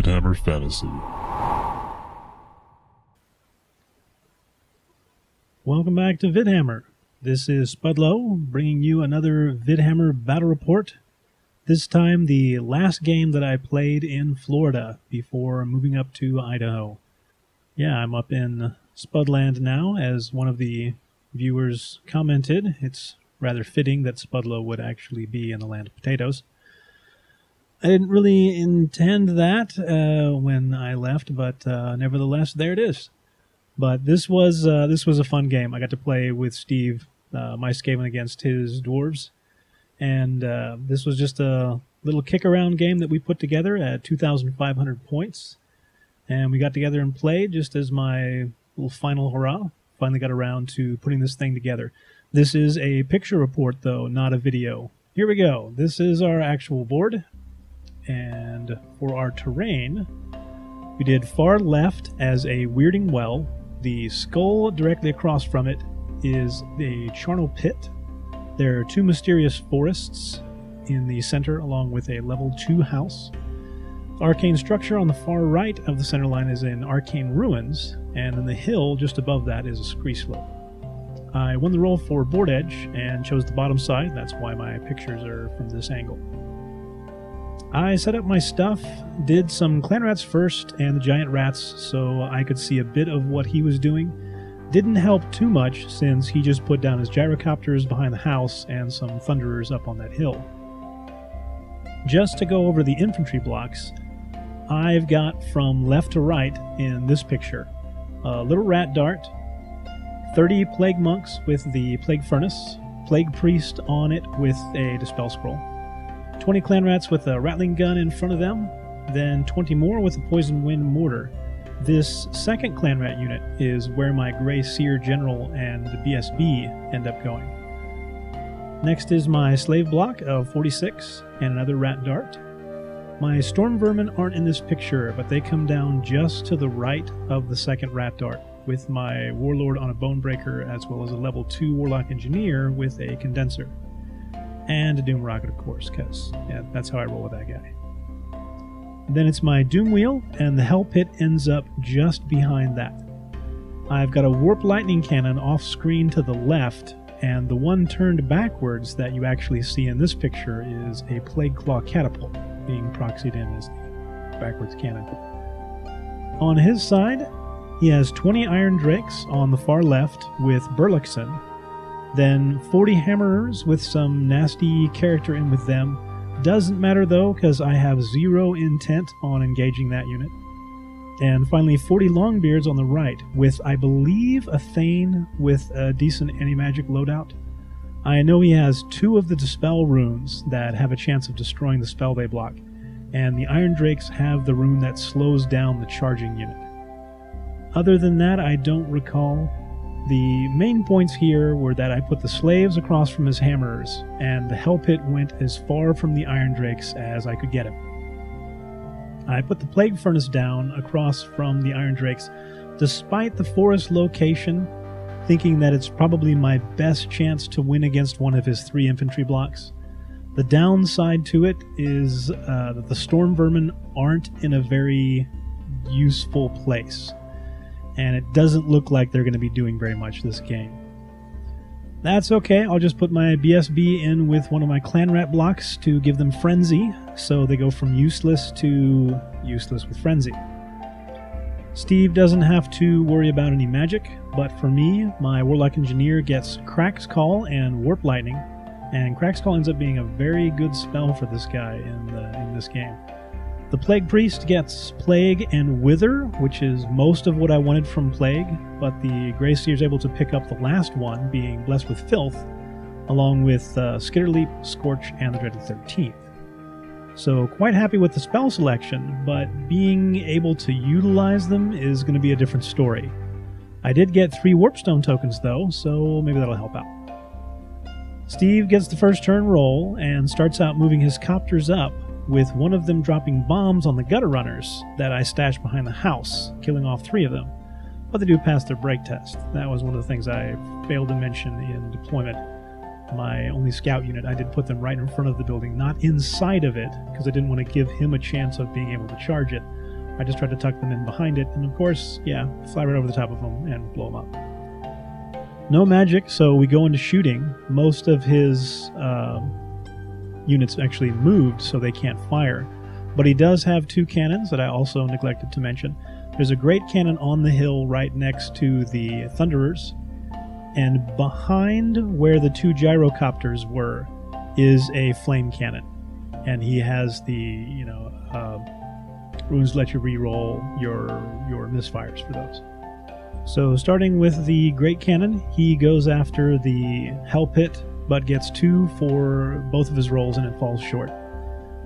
Vidhammer Fantasy. Welcome back to Vidhammer. This is Spudlow, bringing you another Vidhammer Battle Report. This time the last game that I played in Florida before moving up to Idaho. Yeah, I'm up in Spudland now, as one of the viewers commented. It's rather fitting that Spudlow would actually be in the land of potatoes. I didn't really intend that when I left, but nevertheless, there it is. But this was a fun game. I got to play with Steve, my Skaven against his Dwarves, and this was just a little kick-around game that we put together at 2,500 points, and we got together and played just as my little final hurrah. Finally got around to putting this thing together. This is a picture report, though, not a video. Here we go. This is our actual board. And for our terrain, we did far left as a weirding well. The skull directly across from it is a charnel pit. There are two mysterious forests in the center, along with a level 2 house. The arcane structure on the far right of the center line is in arcane ruins, and then the hill just above that is a scree slope. I won the roll for board edge and chose the bottom side. That's why my pictures are from this angle. I set up my stuff, did some clan rats first and the giant rats so I could see a bit of what he was doing. Didn't help too much since he just put down his gyrocopters behind the house and some thunderers up on that hill. Just to go over the infantry blocks, I've got from left to right in this picture a little rat dart, 30 plague monks with the plague furnace, plague priest on it with a dispel scroll, 20 clan rats with a rattling gun in front of them, then 20 more with a poison wind mortar. This second clan rat unit is where my Grey Seer General and the BSB end up going. Next is my slave block of 46 and another rat dart. My storm vermin aren't in this picture, but they come down just to the right of the second rat dart, with my warlord on a bone breaker as well as a level 2 warlock engineer with a condenser. And a Doom Rocket, of course, because yeah, that's how I roll with that guy. Then it's my Doom Wheel, and the Hell Pit ends up just behind that. I've got a Warp Lightning Cannon off-screen to the left, and the one turned backwards that you actually see in this picture is a Plague Claw Catapult, being proxied in as the backwards cannon. On his side, he has 20 Iron Drakes on the far left with Burlexen, then 40 Hammerers with some nasty character in with them. Doesn't matter though, because I have 0 intent on engaging that unit. And finally 40 Longbeards on the right, with I believe a Thane with a decent anti-magic loadout. I know he has 2 of the Dispel runes that have a chance of destroying the spell they block, and the Iron Drakes have the rune that slows down the charging unit. Other than that, I don't recall. The main points here were that I put the slaves across from his hammerers, and the Hell Pit went as far from the Iron Drakes as I could get him. I put the Plague Furnace down across from the Iron Drakes, despite the forest location, thinking that it's probably my best chance to win against one of his 3 infantry blocks. The downside to it is that the Storm Vermin aren't in a very useful place, and it doesn't look like they're going to be doing very much this game. That's okay, I'll just put my BSB in with one of my clan rat blocks to give them Frenzy, so they go from useless to useless with Frenzy. Steve doesn't have to worry about any magic, but for me, my Warlock Engineer gets Crack's Call and Warp Lightning, and Crack's Call ends up being a very good spell for this guy in this game. The Plague Priest gets Plague and Wither, which is most of what I wanted from Plague, but the Grey Seer is able to pick up the last one, being Blessed with Filth, along with Skitterleap, Scorch, and the Dreaded 13th. So quite happy with the spell selection, but being able to utilize them is going to be a different story. I did get 3 Warpstone tokens though, so maybe that'll help out. Steve gets the first turn roll and starts out moving his copters up, with one of them dropping bombs on the gutter runners that I stashed behind the house, killing off 3 of them. But they do pass their break test. That was one of the things I failed to mention in deployment. My only scout unit, I did put them right in front of the building, not inside of it, because I didn't want to give him a chance of being able to charge it, I just tried to tuck them in behind it, and of course, yeah, fly right over the top of them and blow them up. No magic, so we go into shooting. Most of his units actually moved, so they can't fire. But he does have 2 cannons that I also neglected to mention. There's a great cannon on the hill right next to the Thunderers, and behind where the 2 gyrocopters were is a flame cannon. And he has the, runes let you re-roll your misfires for those. So starting with the Great Cannon, he goes after the Hell Pit, but gets 2 for both of his rolls and it falls short.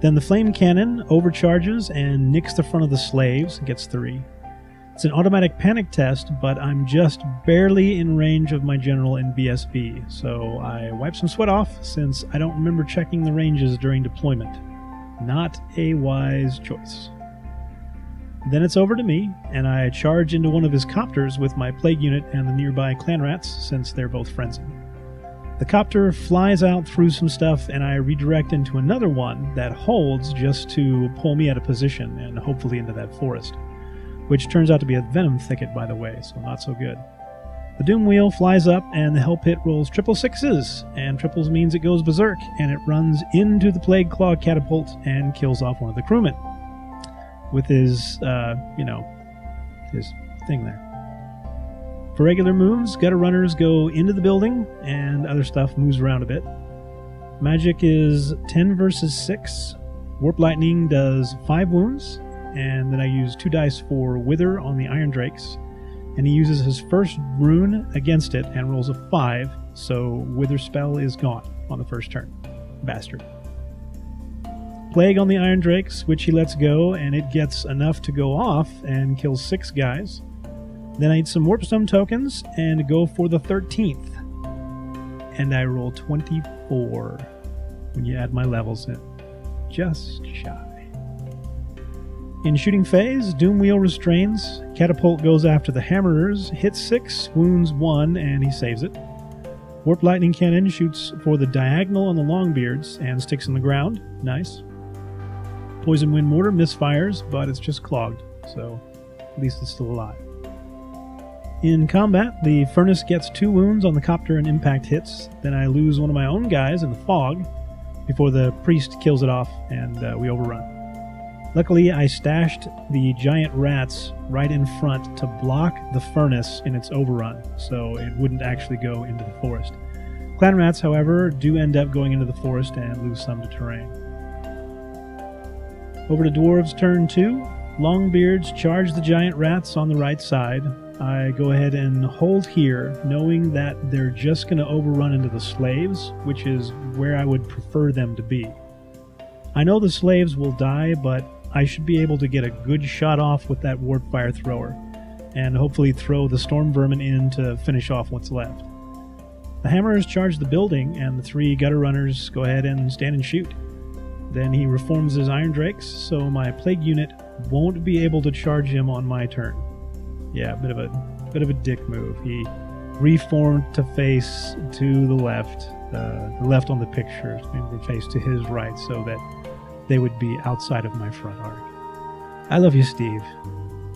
Then the Flame Cannon overcharges and nicks the front of the slaves, gets 3. It's an automatic panic test, but I'm just barely in range of my general in BSB, so I wipe some sweat off since I don't remember checking the ranges during deployment. Not a wise choice. Then it's over to me, and I charge into one of his copters with my plague unit and the nearby clan rats, since they're both frenzied. The copter flies out through some stuff, and I redirect into another one that holds just to pull me out of position and hopefully into that forest, which turns out to be a venom thicket, by the way, so not so good. The Doom Wheel flies up, and the Hell Pit rolls 666s, and triples means it goes berserk, and it runs into the Plague Claw catapult and kills off one of the crewmen with his, his thing there. For regular moves, gutter runners go into the building, and other stuff moves around a bit. Magic is 10 versus 6. Warp Lightning does 5 wounds, and then I use 2 dice for Wither on the Iron Drakes, and he uses his first rune against it and rolls a 5, so Wither spell is gone on the first turn. Bastard. Plague on the Iron Drakes, which he lets go, and it gets enough to go off and kills 6 guys. Then I eat some Warpstone tokens and go for the 13th. And I roll 24 when you add my levels in. Just shy. In shooting phase, Doom Wheel restrains, Catapult goes after the Hammerers, hits 6, wounds 1, and he saves it. Warp Lightning Cannon shoots for the diagonal on the Longbeards and sticks in the ground. Nice. Poison Wind Mortar misfires, but it's just clogged, so at least it's still alive. In combat, the Furnace gets 2 wounds on the Copter and impact hits. Then I lose one of my own guys in the fog before the Priest kills it off and we overrun. Luckily, I stashed the giant rats right in front to block the Furnace in its overrun, so it wouldn't actually go into the forest. Clan rats, however, do end up going into the forest and lose some to terrain. Over to Dwarves turn 2. Longbeards charge the giant rats on the right side. I go ahead and hold here, knowing that they're just going to overrun into the slaves, which is where I would prefer them to be. I know the slaves will die, but I should be able to get a good shot off with that warp fire thrower, and hopefully throw the storm vermin in to finish off what's left. The Hammerers charge the building, and the 3 gutter runners go ahead and stand and shoot. Then he reforms his Iron Drakes, so my plague unit won't be able to charge him on my turn. Yeah, bit of a dick move. He reformed to face to the left on the picture, to face to his right, so that they would be outside of my front arc. I love you, Steve,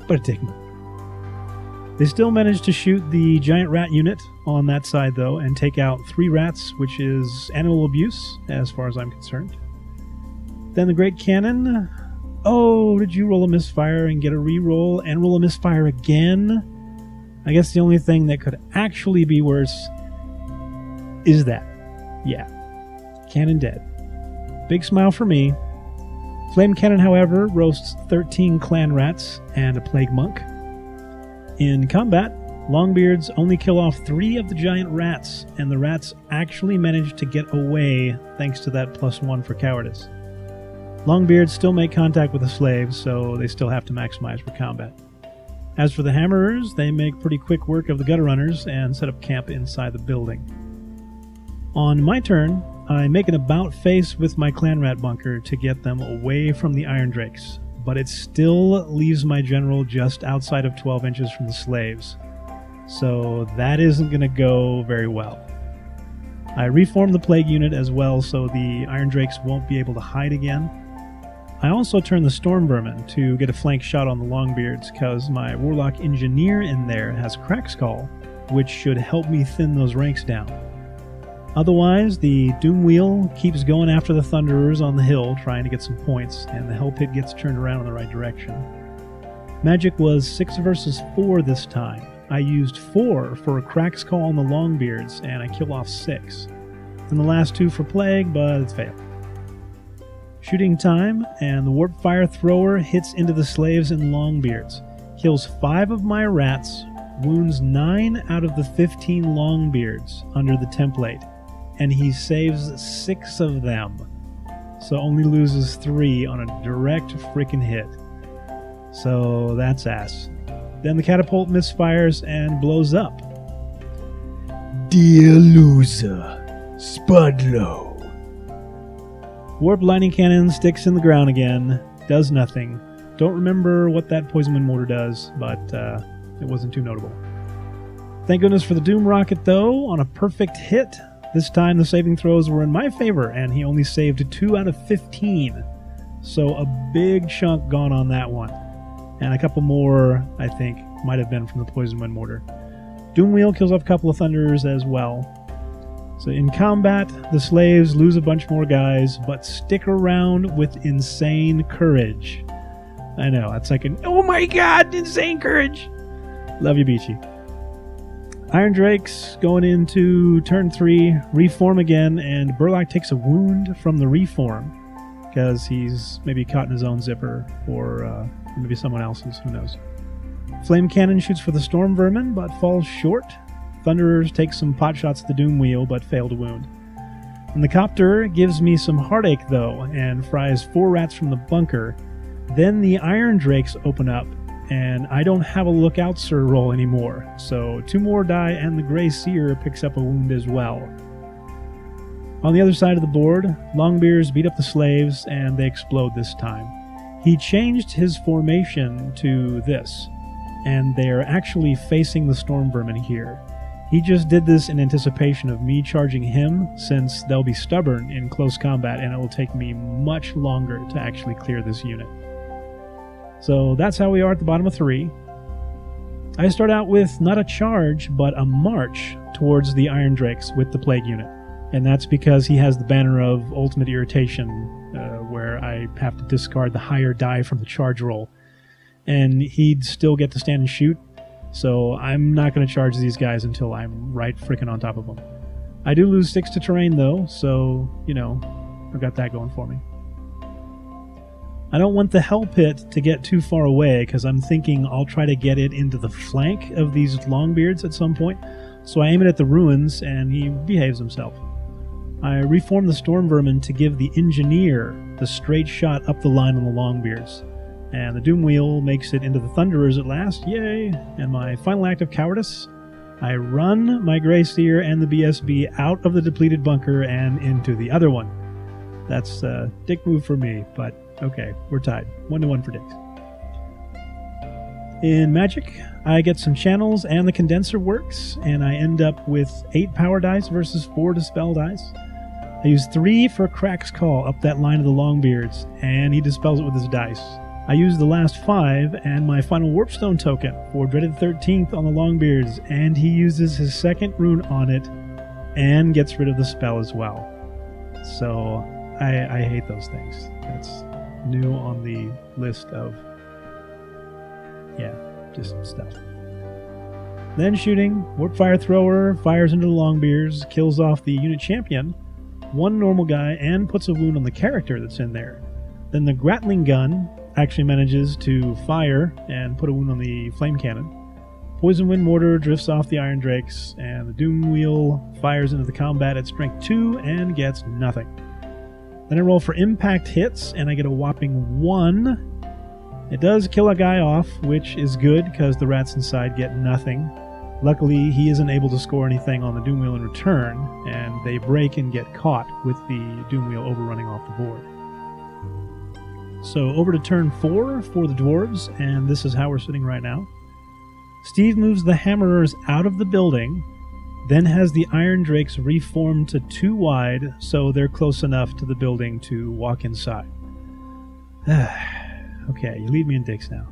but a dick move. They still managed to shoot the giant rat unit on that side, though, and take out 3 rats, which is animal abuse, as far as I'm concerned. Then the Great Cannon. Oh, did you roll a misfire and get a re-roll and roll a misfire again? I guess the only thing that could actually be worse is that. Yeah. Cannon dead. Big smile for me. Flame Cannon, however, roasts 13 clan rats and a plague monk. In combat, Longbeards only kill off 3 of the giant rats, and the rats actually manage to get away thanks to that +1 for cowardice. Longbeards still make contact with the slaves, so they still have to maximize for combat. As for the Hammerers, they make pretty quick work of the gutter runners and set up camp inside the building. On my turn, I make an about face with my clan rat bunker to get them away from the Iron Drakes, but it still leaves my general just outside of 12 inches from the slaves, so that isn't going to go very well. I reform the plague unit as well, so the Iron Drakes won't be able to hide again. I also turned the Storm Vermin to get a flank shot on the Longbeards, because my Warlock Engineer in there has Crack Skull, which should help me thin those ranks down. Otherwise, the Doom Wheel keeps going after the Thunderers on the hill, trying to get some points, and the Hell Pit gets turned around in the right direction. Magic was 6 versus 4 this time. I used 4 for a Crack Skull on the Longbeards, and I kill off 6. And the last 2 for Plague, but it's failed. Shooting time, and the Warp Fire Thrower hits into the Slaves and Longbeards. Kills 5 of my rats, wounds 9 out of the 15 Longbeards under the template, and he saves 6 of them. So only loses 3 on a direct frickin' hit. So that's ass. Then the catapult misfires and blows up. Dear loser, Spudlow. Warp lightning cannon sticks in the ground again, does nothing. Don't remember what that poison wind mortar does, but it wasn't too notable. Thank goodness for the Doom Rocket, though, on a perfect hit. This time the saving throws were in my favor, and he only saved 2 out of 15. So a big chunk gone on that one. And a couple more, I think, might have been from the poison wind mortar. Doom Wheel kills off a couple of Thunderers as well. So in combat, the Slaves lose a bunch more guys, but stick around with insane courage. I know, that's like an, oh my god, insane courage! Love you, Beachy. Iron Drakes going into turn 3, reform again, and Burlock takes a wound from the reform, because he's maybe caught in his own zipper, or maybe someone else's, who knows. Flame Cannon shoots for the Storm Vermin, but falls short. Thunderers take some pot shots at the Doom Wheel, but fail to wound. And the Copter gives me some heartache, though, and fries 4 rats from the bunker. Then the Iron Drakes open up, and I don't have a Lookout Sir roll anymore, so 2 more die, and the Grey Seer picks up a wound as well. On the other side of the board, Longbeards beat up the Slaves, and they explode this time. He changed his formation to this, and they are actually facing the Storm Vermin here. He just did this in anticipation of me charging him, since they'll be stubborn in close combat, and it will take me much longer to actually clear this unit. So that's how we are at the bottom of 3. I start out with not a charge, but a march towards the Iron Drakes with the Plague unit. And that's because he has the banner of Ultimate Irritation, where I have to discard the higher die from the charge roll. And he'd still get to stand and shoot, so I'm not going to charge these guys until I'm right frickin' on top of them. I do lose 6 to terrain, though, so, you know, I've got that going for me. I don't want the Hell Pit to get too far away, because I'm thinking I'll try to get it into the flank of these Longbeards at some point. So I aim it at the ruins, and he behaves himself. I reform the Storm Vermin to give the Engineer the straight shot up the line on the Longbeards. And the Doom Wheel makes it into the Thunderers at last, yay! And my final act of cowardice, I run my Grey Seer and the BSB out of the depleted bunker and into the other one. That's a dick move for me, but okay, we're tied. 1-1 for dicks. In Magic, I get some channels and the condenser works, and I end up with 8 power dice versus 4 dispel dice. I use 3 for Crack's Call up that line of the Longbeards, and he dispels it with his dice. I use the last 5 and my final Warpstone token for Dreaded 13th on the Longbeards, and he uses his 2nd rune on it and gets rid of the spell as well. So I hate those things. That's new on the list of, yeah, just stuff. Then shooting, Warp Fire Thrower fires into the Longbeards, kills off the unit champion, 1 normal guy, and puts a wound on the character that's in there. Then the Gatling Gun actually manages to fire and put a wound on the Flame Cannon. Poison Wind Mortar drifts off the Iron Drakes, and the Doom Wheel fires into the combat at Strength 2 and gets nothing. Then I roll for impact hits, and I get a whopping 1. It does kill a guy off, which is good because the rats inside get nothing. Luckily, he isn't able to score anything on the Doom Wheel in return, and they break and get caught with the Doom Wheel overrunning off the board. So over to turn 4 for the Dwarves, and this is how we're sitting right now. Steve moves the Hammerers out of the building, then has the Iron Drakes reformed to 2 wide, so they're close enough to the building to walk inside. Okay, you leave me in dicks now.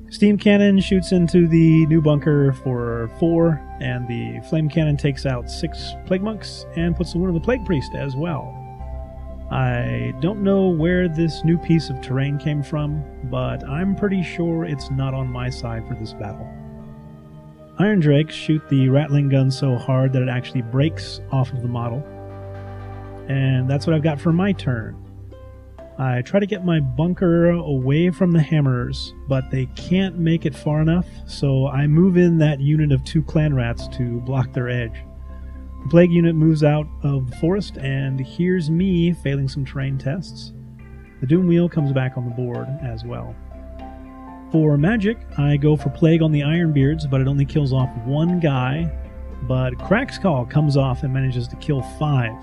Steam cannon shoots into the new bunker for 4, and the flame cannon takes out 6 plague monks and puts the wound on the plague priest as well. I don't know where this new piece of terrain came from, but I'm pretty sure it's not on my side for this battle. Iron Drakes shoot the rattling gun so hard that it actually breaks off of the model, and that's what I've got for my turn. I try to get my bunker away from the hammers, but they can't make it far enough, so I move in that unit of 2 clan rats to block their edge. The plague unit moves out of the forest, and here's me failing some terrain tests. The Doom Wheel comes back on the board as well. For magic, I go for Plague on the Ironbeards, but it only kills off 1 guy, but Crack's Call comes off and manages to kill 5.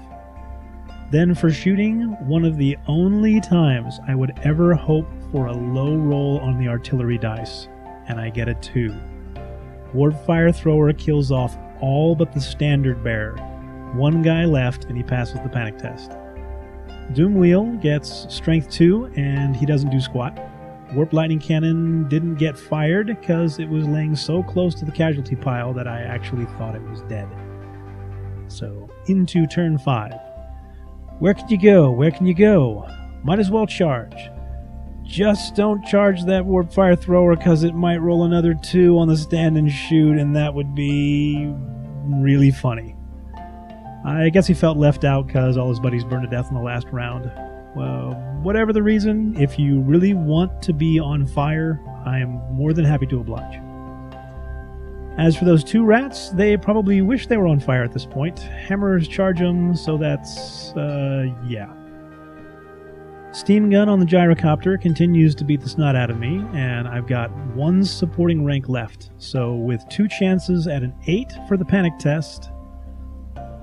Then for shooting, one of the only times I would ever hope for a low roll on the artillery dice, and I get a 2. Warp Fire Thrower kills off all but the standard bearer. 1 guy left, and he passes the panic test. Doom Wheel gets Strength 2, and he doesn't do squat. Warp Lightning Cannon didn't get fired because it was laying so close to the casualty pile that I actually thought it was dead. So, into turn 5. Where can you go? Where can you go? Might as well charge. Just don't charge that Warp Fire Thrower because it might roll another 2 on the stand and shoot, and that would be really funny. I guess he felt left out because all his buddies burned to death in the last round. Well, whatever the reason, if you really want to be on fire, I am more than happy to oblige. As for those 2 rats, they probably wish they were on fire at this point. Hammers charge them, so that's, yeah. Steam Gun on the gyrocopter continues to beat the snot out of me, and I've got 1 supporting rank left. So with 2 chances at an 8 for the panic test,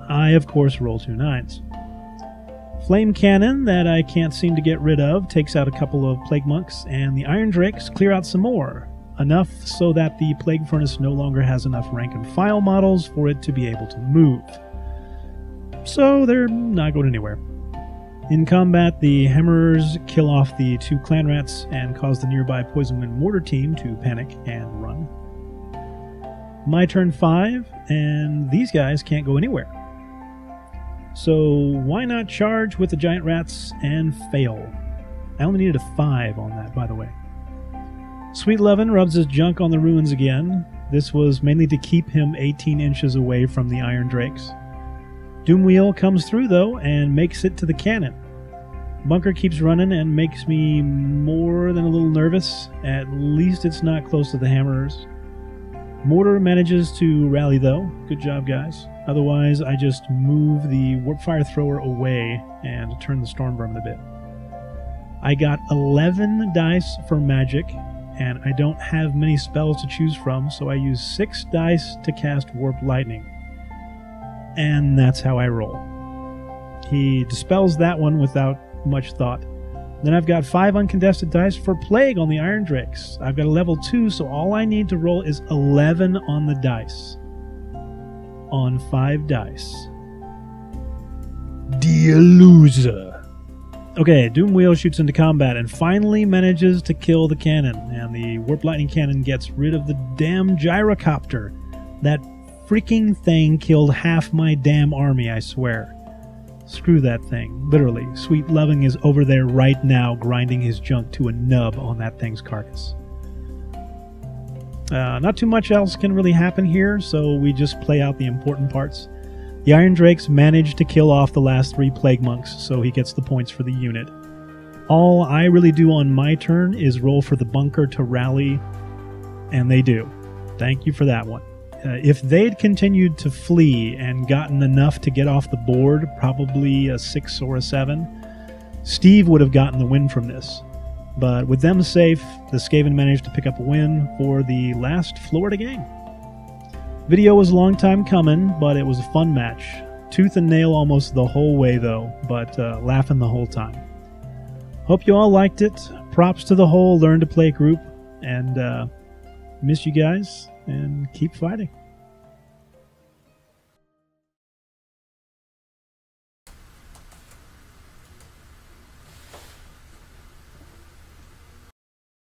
I of course roll 2 9s. Flame Cannon that I can't seem to get rid of takes out a couple of Plague Monks, and the Iron Drakes clear out some more. Enough so that the Plague Furnace no longer has enough rank and file models for it to be able to move. So they're not going anywhere. In combat, the Hammerers kill off the 2 clan rats and cause the nearby Poison Wind Mortar team to panic and run. My turn 5, and these guys can't go anywhere. So why not charge with the giant rats and fail? I only needed a 5 on that, by the way. Sweet Lovin' rubs his junk on the ruins again. This was mainly to keep him 18 inches away from the Iron Drakes. Doom Wheel comes through, though, and makes it to the cannon. Bunker keeps running and makes me more than a little nervous. At least it's not close to the Hammerers. Mortar manages to rally, though. Good job, guys. Otherwise, I just move the Warp Fire Thrower away and turn the Stormvermin a bit. I got 11 dice for magic, and I don't have many spells to choose from, so I use 6 dice to cast Warp Lightning. And that's how I roll. He dispels that one without much thought. Then I've got 5 uncontested dice for Plague on the Iron Drakes. I've got a level 2, so all I need to roll is 11 on the dice. On 5 dice. Dear loser. Okay, Doom Wheel shoots into combat and finally manages to kill the cannon, and the Warp Lightning Cannon gets rid of the damn gyrocopter. That freaking thing killed half my damn army, I swear. Screw that thing, literally. Sweet Loving is over there right now grinding his junk to a nub on that thing's carcass. Not too much else can really happen here, so we just play out the important parts. The Iron Drakes manage to kill off the last 3 Plague Monks, so he gets the points for the unit. All I really do on my turn is roll for the bunker to rally, and they do. Thank you for that one. If they'd continued to flee and gotten enough to get off the board, probably a 6 or a 7, Steve would have gotten the win from this. But with them safe, the Skaven managed to pick up a win for the last Florida game. Video was a long time coming, but it was a fun match. Tooth and nail almost the whole way, though, but laughing the whole time. Hope you all liked it. Props to the whole Learn to Play group, and miss you guys, and keep fighting.